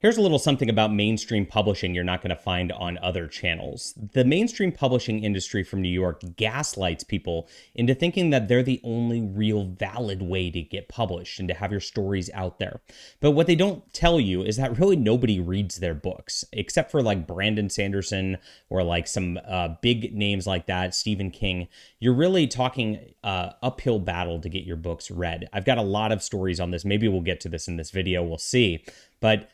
Here's a little something about mainstream publishing you're not going to find on other channels. The mainstream publishing industry from New York gaslights people into thinking that they're the only real valid way to get published and to have your stories out there. But what they don't tell you is that really nobody reads their books, except for like Brandon Sanderson or like some big names like that, Stephen King. You're really talking uphill battle to get your books read. I've got a lot of stories on this. Maybe we'll get to this in this video. We'll see. But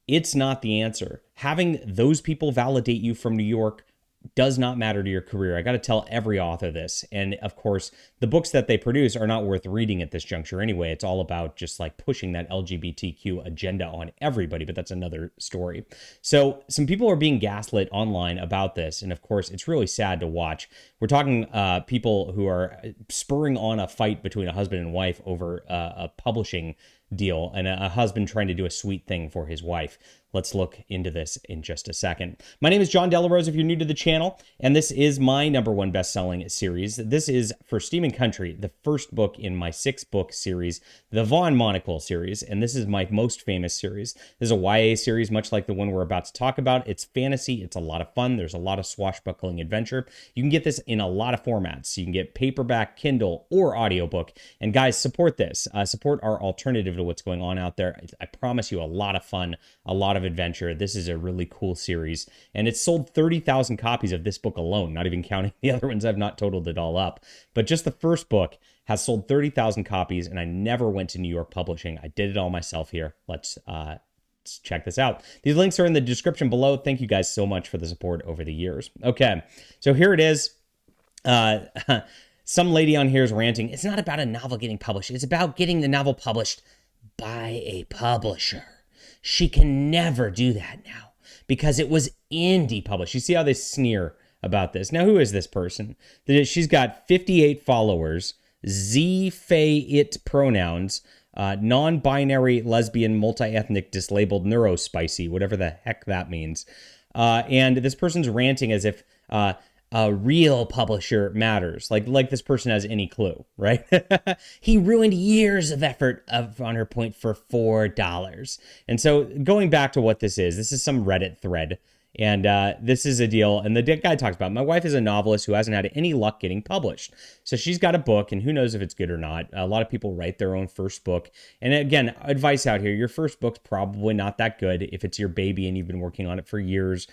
it's not the answer. Having those people validate you from New York does not matter to your career. I got to tell every author this. And of course, the books that they produce are not worth reading at this juncture anyway. It's all about just like pushing that LGBTQ agenda on everybody, but that's another story. So some people are being gaslit online about this. And of course, it's really sad to watch. We're talking people who are spurring on a fight between a husband and wife over a publishing deal and a husband trying to do a sweet thing for his wife. Let's look into this in just a second. My name is John Delarose if you're new to the channel, and this is my #1 best-selling series. This is For Steam and Country, the first book in my 6-book series, the Vaughn Monocle series, and this is my most famous series. This is a YA series, much like the one we're about to talk about. It's fantasy. It's a lot of fun. There's a lot of swashbuckling adventure. You can get this in a lot of formats. You can get paperback, Kindle, or audiobook. And guys, support this. Support our alternative to what's going on out there. I promise you a lot of fun, a lot of adventure. This is a really cool series, and it's sold 30,000 copies of this book alone, not even counting the other ones. I've not totaled it all up, but just the first book has sold 30,000 copies, and I never went to New York Publishing. I did it all myself here. Let's check this out. These links are in the description below. Thank you guys so much for the support over the years. Okay, so here it is. Some lady on here is ranting. It's not about a novel getting published. It's about getting the novel published by a publisher. She can never do that now because it was indie published. You see how they sneer about this. Now, who is this person? She's got 58 followers, Z, Fae, it pronouns, non-binary, lesbian, multi-ethnic, dislabeled, neurospicy, whatever the heck that means. And this person's ranting as if a real publisher matters. Like this person has any clue, right? He ruined years of effort on her point for $4. And so going back to what this is some Reddit thread. And this is a deal. And the guy talks about, my wife is a novelist who hasn't had any luck getting published. So she's got a book, and who knows if it's good or not. A lot of people write their own first book. And again, advice out here, your first book's probably not that good. If it's your baby and you've been working on it for years,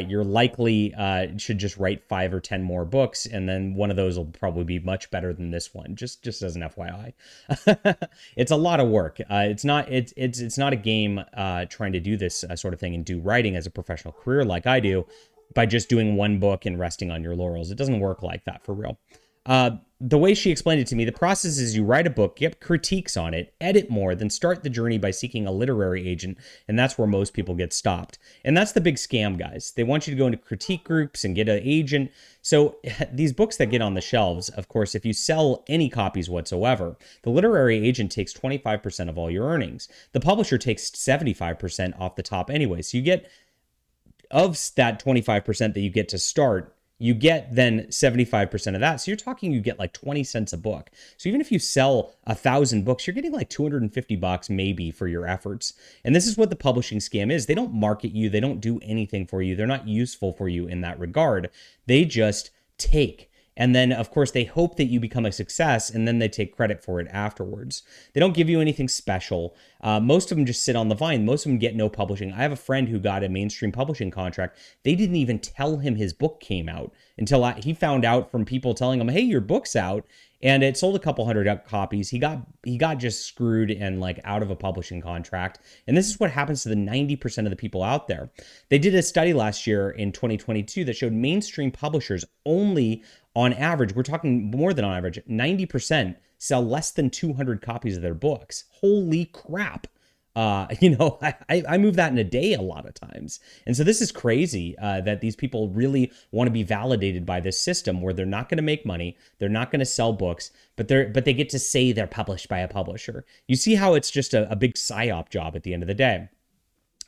you're likely should just write 5 or 10 more books, and then one of those will probably be much better than this one. Just as an FYI, it's a lot of work. It's not a game trying to do this sort of thing and do writing as a professional career like I do by just doing one book and resting on your laurels. It doesn't work like that for real. The way she explained it to me, the process is you write a book, get critiques on it, edit more, then start the journey by seeking a literary agent, and that's where most people get stopped. And that's the big scam, guys. They want you to go into critique groups and get an agent. So these books that get on the shelves, of course, if you sell any copies whatsoever, the literary agent takes 25% of all your earnings. The publisher takes 75% off the top anyway. So you get, of that 25% that you get to start, you get then 75% of that. So you're talking, you get like 20 cents a book. So even if you sell 1,000 books, you're getting like $250 maybe for your efforts. And this is what the publishing scam is. They don't market you. They don't do anything for you. They're not useful for you in that regard. They just take. And then, of course, they hope that you become a success, and then they take credit for it afterwards. They don't give you anything special. Most of them just sit on the vine. Most of them get no publishing. I have a friend who got a mainstream publishing contract. They didn't even tell him his book came out until he found out from people telling him, hey, your book's out. And it sold a couple hundred copies. He got just screwed and like out of a publishing contract. And this is what happens to the 90% of the people out there. They did a study last year in 2022 that showed mainstream publishers only, on average, we're talking more than on average, 90% sell less than 200 copies of their books. Holy crap. I move that in a day a lot of times. And so this is crazy that these people really want to be validated by this system where they're not going to make money. They're not going to sell books, but they get to say they're published by a publisher. You see how it's just a big psyop job at the end of the day.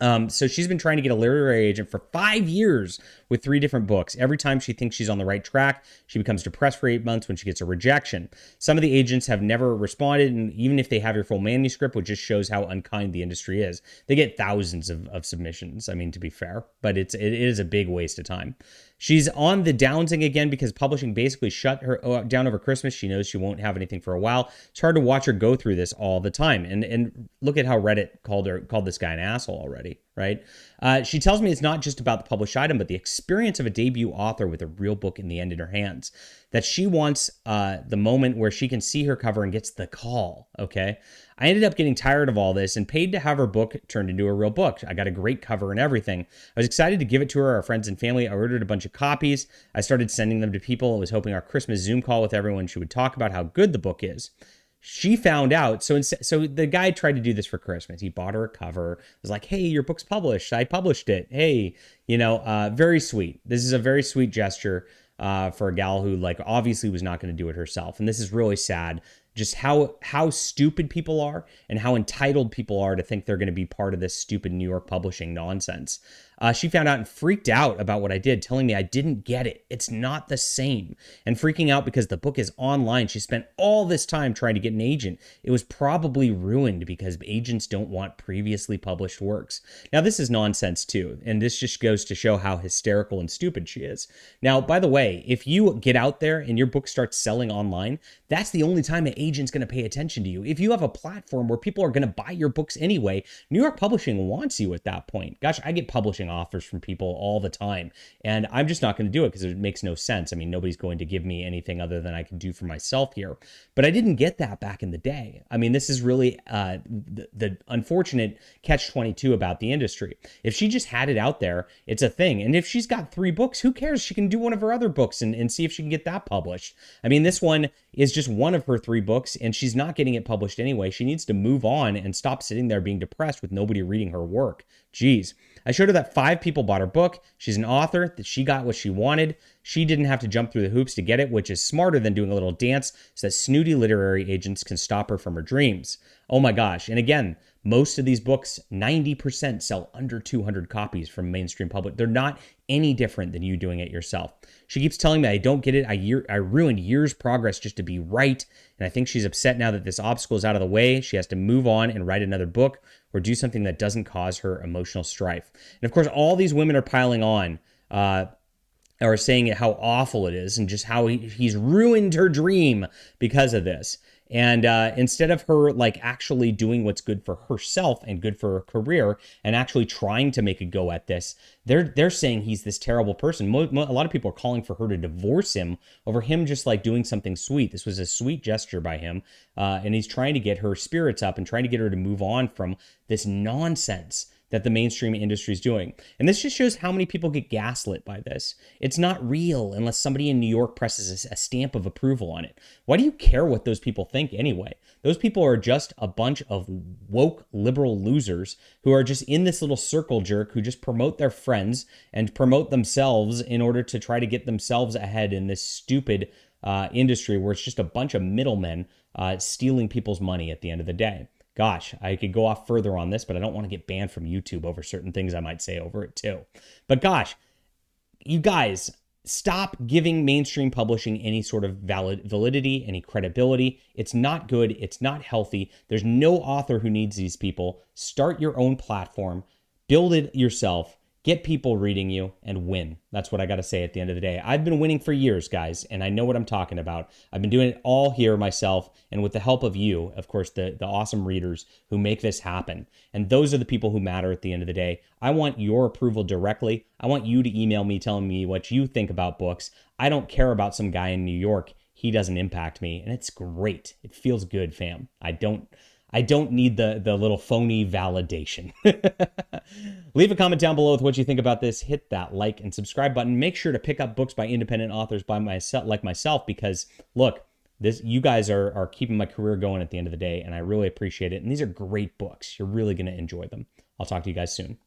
So she's been trying to get a literary agent for 5 years with 3 different books. Every time she thinks she's on the right track, she becomes depressed for 8 months when she gets a rejection. Some of the agents have never responded, and even if they have your full manuscript, which just shows how unkind the industry is, they get thousands of submissions. I mean, to be fair, but it is a big waste of time. She's on the downsing again because publishing basically shut her down over Christmas. She knows she won't have anything for a while. It's hard to watch her go through this all the time. And look at how Reddit called this guy an asshole already, right? She tells me it's not just about the published item, but the experience of a debut author with a real book in the end in her hands. That she wants the moment where she can see her cover and gets the call, okay? I ended up getting tired of all this and paid to have her book turned into a real book. I got a great cover and everything. I was excited to give it to her, our friends and family. I ordered a bunch of copies. I started sending them to people. I was hoping our Christmas Zoom call with everyone, she would talk about how good the book is. She found out. So the guy tried to do this for Christmas. He bought her a cover. Was like, hey, your book's published. I published it. Hey, very sweet. This is a very sweet gesture for a gal who obviously was not going to do it herself. And this is really sad. Just how stupid people are and how entitled people are to think they're going to be part of this stupid New York publishing nonsense. She found out and freaked out about what I did, telling me I didn't get it. It's not the same. And freaking out because the book is online. She spent all this time trying to get an agent. It was probably ruined because agents don't want previously published works. Now, this is nonsense too. And this just goes to show how hysterical and stupid she is. Now, by the way, if you get out there and your book starts selling online, that's the only time an agent's going to pay attention to you. If you have a platform where people are going to buy your books anyway, New York Publishing wants you at that point. Gosh, I get publishing offers from people all the time, and I'm just not going to do it because it makes no sense. I mean, nobody's going to give me anything other than I can do for myself here. But I didn't get that back in the day. I mean, this is really the unfortunate catch-22 about the industry. If she just had it out there, it's a thing. And if she's got 3 books, who cares? She can do one of her other books and see if she can get that published. I mean, this one is just one of her 3 books, and she's not getting it published anyway. She needs to move on and stop sitting there being depressed with nobody reading her work. Jeez. I showed her that 5 people bought her book. She's an author, that she got what she wanted. She didn't have to jump through the hoops to get it, which is smarter than doing a little dance so that snooty literary agents can stop her from her dreams. Oh my gosh. And again, most of these books, 90% sell under 200 copies from mainstream public. They're not any different than you doing it yourself. She keeps telling me I don't get it. I ruined years' progress just to be right. And I think she's upset now that this obstacle is out of the way. She has to move on and write another book or do something that doesn't cause her emotional strife. And of course, all these women are piling on, are saying how awful it is and just how he's ruined her dream because of this. And instead of her actually doing what's good for herself and good for her career and actually trying to make a go at this, they're saying he's this terrible person. A lot of people are calling for her to divorce him over him just doing something sweet. This was a sweet gesture by him. And he's trying to get her spirits up and trying to get her to move on from this nonsense that the mainstream industry is doing. And this just shows how many people get gaslit by this. It's not real unless somebody in New York presses a stamp of approval on it. Why do you care what those people think anyway? Those people are just a bunch of woke liberal losers who are just in this little circle jerk who just promote their friends and promote themselves in order to try to get themselves ahead in this stupid industry where it's just a bunch of middlemen stealing people's money at the end of the day. Gosh, I could go off further on this, but I don't want to get banned from YouTube over certain things I might say over it too. But gosh, you guys, stop giving mainstream publishing any sort of validity, any credibility. It's not good. It's not healthy. There's no author who needs these people. Start your own platform. Build it yourself. Get people reading you and win. That's what I got to say at the end of the day. I've been winning for years, guys, and I know what I'm talking about. I've been doing it all here myself and with the help of you, of course, the awesome readers who make this happen. And those are the people who matter at the end of the day. I want your approval directly. I want you to email me telling me what you think about books. I don't care about some guy in New York. He doesn't impact me, and it's great. It feels good, fam. I don't need the little phony validation. Leave a comment down below with what you think about this. Hit that like and subscribe button. Make sure to pick up books by independent authors like myself, because look, you guys are keeping my career going at the end of the day, and I really appreciate it. And these are great books. You're really going to enjoy them. I'll talk to you guys soon.